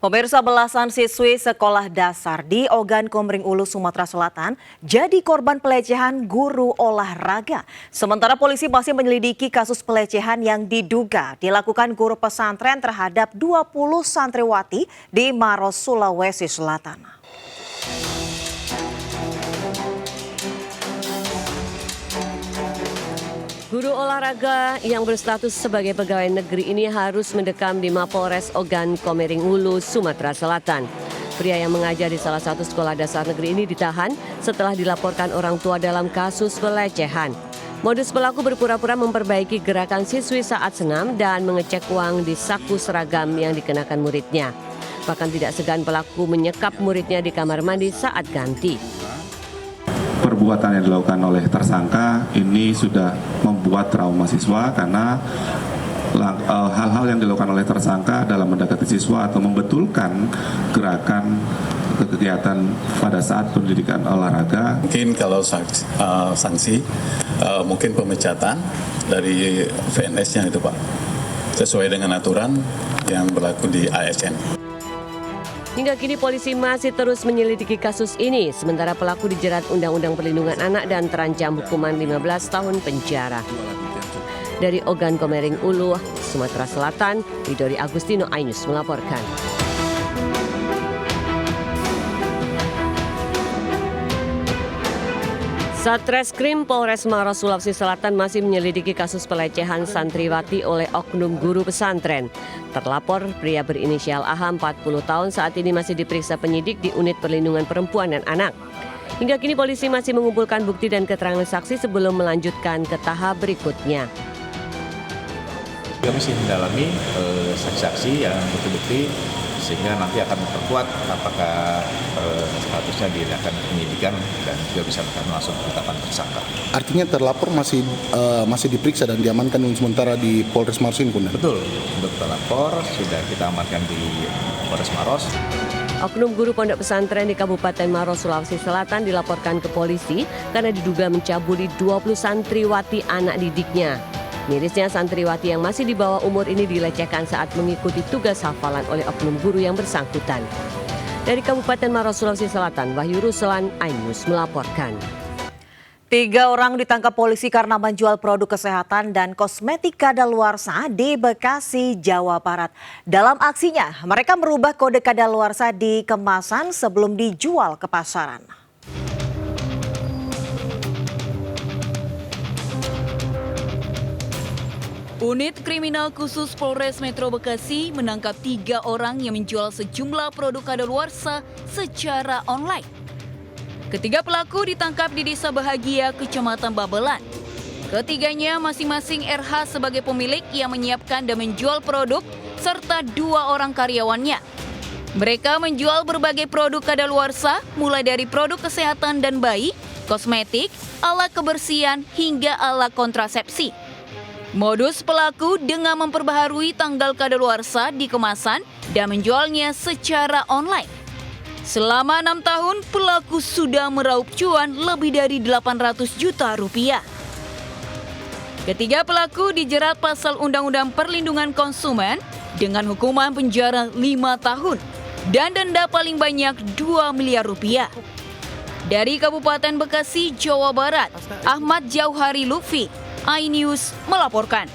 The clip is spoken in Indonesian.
Pemirsa, belasan siswi sekolah dasar di Ogan Komering Ulu, Sumatera Selatan jadi korban pelecehan guru olahraga. Sementara polisi masih menyelidiki kasus pelecehan yang diduga dilakukan guru pesantren terhadap 20 santriwati di Maros, Sulawesi Selatan. Guru olahraga yang berstatus sebagai pegawai negeri ini harus mendekam di Mapolres Ogan Komering Ulu, Sumatera Selatan. Pria yang mengajar di salah satu sekolah dasar negeri ini ditahan setelah dilaporkan orang tua dalam kasus pelecehan. Modus pelaku berpura-pura memperbaiki gerakan siswi saat senam dan mengecek uang di saku seragam yang dikenakan muridnya. Bahkan tidak segan pelaku menyekap muridnya di kamar mandi saat ganti. Perbuatan yang dilakukan oleh tersangka ini sudah membuat trauma siswa karena hal-hal yang dilakukan oleh tersangka dalam mendekati siswa atau membetulkan gerakan kegiatan pada saat pendidikan olahraga. Mungkin kalau sanksi mungkin pemecatan dari VNS-nya itu Pak, sesuai dengan aturan yang berlaku di ASN. Hingga kini polisi masih terus menyelidiki kasus ini, sementara pelaku dijerat Undang-Undang Perlindungan Anak dan terancam hukuman 15 tahun penjara. Dari Ogan Komering Ulu, Sumatera Selatan, Widori Agustino, iNews melaporkan. Satreskrim Polres Maros, Sulawesi Selatan masih menyelidiki kasus pelecehan santriwati oleh oknum guru pesantren. Terlapor pria berinisial AH 40 tahun saat ini masih diperiksa penyidik di Unit Perlindungan Perempuan dan Anak. Hingga kini polisi masih mengumpulkan bukti dan keterangan saksi sebelum melanjutkan ke tahap berikutnya. Kita masih mendalami saksi-saksi yang bukti-bukti sehingga nanti akan memperkuat apakah statusnya dilakukan penyidikan dan juga bisa langsung penetapan tersangka. Artinya terlapor masih diperiksa dan diamankan sementara di Polres Maros ini, Bunda? Betul, untuk terlapor sudah kita amankan di Polres Maros. Oknum guru pondok pesantren di Kabupaten Maros, Sulawesi Selatan dilaporkan ke polisi karena diduga mencabuli 20 santriwati anak didiknya. Mirisnya santriwati yang masih di bawah umur ini dilecehkan saat mengikuti tugas hafalan oleh oknum guru yang bersangkutan. Dari Kabupaten Maros, Sulawesi Selatan, Wahyu Ruslan, iNews melaporkan. 3 orang ditangkap polisi karena menjual produk kesehatan dan kosmetik kadaluarsa di Bekasi, Jawa Barat. Dalam aksinya, mereka merubah kode kadaluarsa di kemasan sebelum dijual ke pasaran. Unit Kriminal Khusus Polres Metro Bekasi menangkap 3 orang yang menjual sejumlah produk kadaluarsa secara online. Ketiga pelaku ditangkap di Desa Bahagia, Kecamatan Babelan. Ketiganya masing-masing RH sebagai pemilik yang menyiapkan dan menjual produk serta 2 orang karyawannya. Mereka menjual berbagai produk kadaluarsa mulai dari produk kesehatan dan bayi, kosmetik, alat kebersihan hingga alat kontrasepsi. Modus pelaku dengan memperbaharui tanggal kadaluarsa di kemasan dan menjualnya secara online. Selama 6 tahun, pelaku sudah meraup cuan lebih dari 800 juta rupiah. Ketiga pelaku dijerat pasal Undang-Undang Perlindungan Konsumen dengan hukuman penjara 5 tahun dan denda paling banyak 2 miliar rupiah. Dari Kabupaten Bekasi, Jawa Barat, Ahmad Jauhari Lutfi, iNews melaporkan.